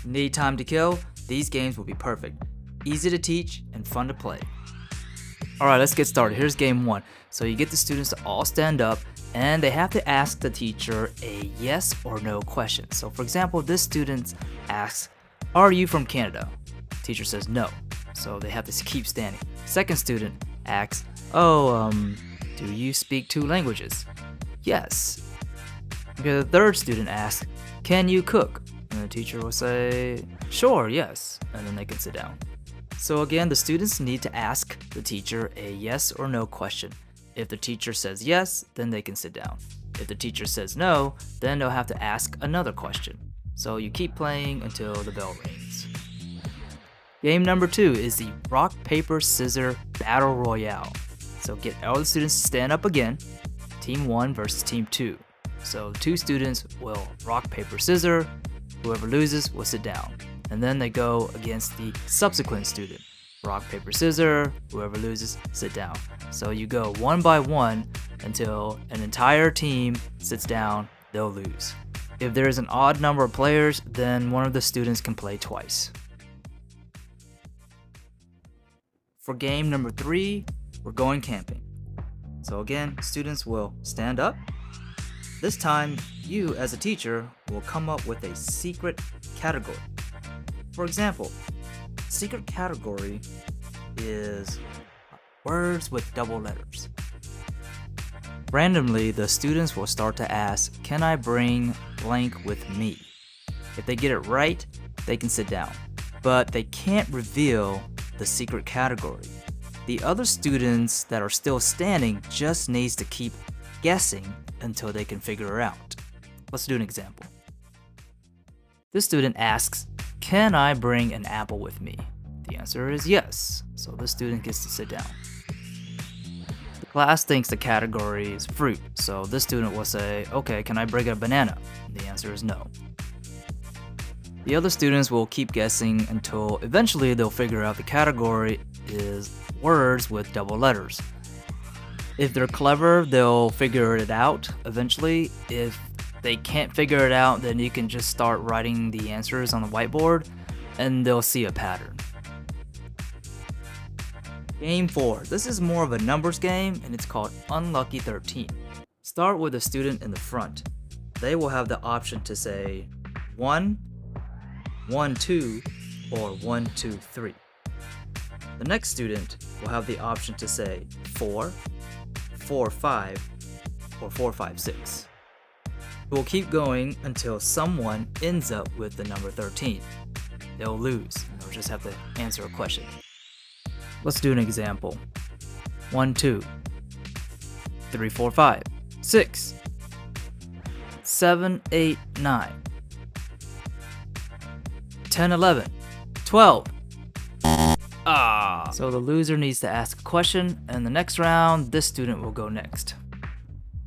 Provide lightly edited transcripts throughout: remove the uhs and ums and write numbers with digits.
Need time to kill? These games will be perfect. Easy to teach and fun to play. Alright, let's get started. Here's game 1. So you get the students to all stand up and they have to ask the teacher a yes or no question. So for example, this student asks, "Are you from Canada?" Teacher says no. So they have to keep standing. Second student asks, do you speak 2 languages? Yes. Okay, the third student asks, "Can you cook?" And the teacher will say, "Sure, yes," and then they can sit down. So again, the students need to ask the teacher a yes or no question. If the teacher says yes, then they can sit down. If the teacher says no, then they'll have to ask another question. So you keep playing until the bell rings. Game number 2 is the rock, paper, scissors battle royale. So get all the students to stand up again. Team 1 versus team 2. So 2 students will rock, paper, scissors. Whoever loses will sit down. And then they go against the subsequent student. Rock, paper, scissors. Whoever loses, sit down. So you go one by one until an entire team sits down, they'll lose. If there is an odd number of players, then one of the students can play twice. For game number 3, we're going camping. So again, students will stand up. This time, you as a teacher will come up with a secret category. For example, secret category is words with double letters. Randomly, the students will start to ask, "Can I bring blank with me?" If they get it right, they can sit down, but they can't reveal the secret category. The other students that are still standing just needs to keep guessing until they can figure it out. Let's do an example. This student asks, "Can I bring an apple with me?" The answer is yes, so the student gets to sit down. The class thinks the category is fruit, so this student will say, "Okay, can I bring a banana?" The answer is no. The other students will keep guessing until eventually they'll figure out the category is words with double letters. If they're clever, they'll figure it out eventually. If they can't figure it out, then you can just start writing the answers on the whiteboard and they'll see a pattern. Game 4. This is more of a numbers game and it's called Unlucky 13. Start with a student in the front. They will have the option to say 1, 1, 2, or 1, 2, 3. The next student will have the option to say 4, 4, 5, or 4, 5, 6. We'll keep going until someone ends up with the number 13. They'll lose, and they'll just have to answer a question. Let's do an example. 1, 2, 3, 4, 5, 6, 7, 8, 9, 10, 11, 12. So the loser needs to ask a question, and the next round, this student will go next.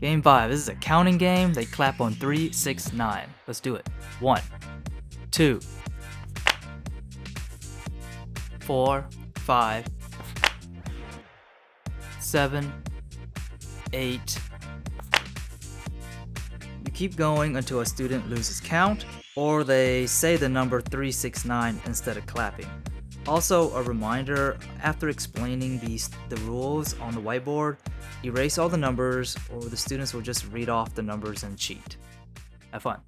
Game 5, this is a counting game. They clap on 3, 6, 9. Let's do it. 1, 2, 4, 5, 7, 8. You keep going until a student loses count, or they say the number 3, 6, 9 instead of clapping. Also, a reminder, after explaining the rules on the whiteboard, erase all the numbers or the students will just read off the numbers and cheat. Have fun.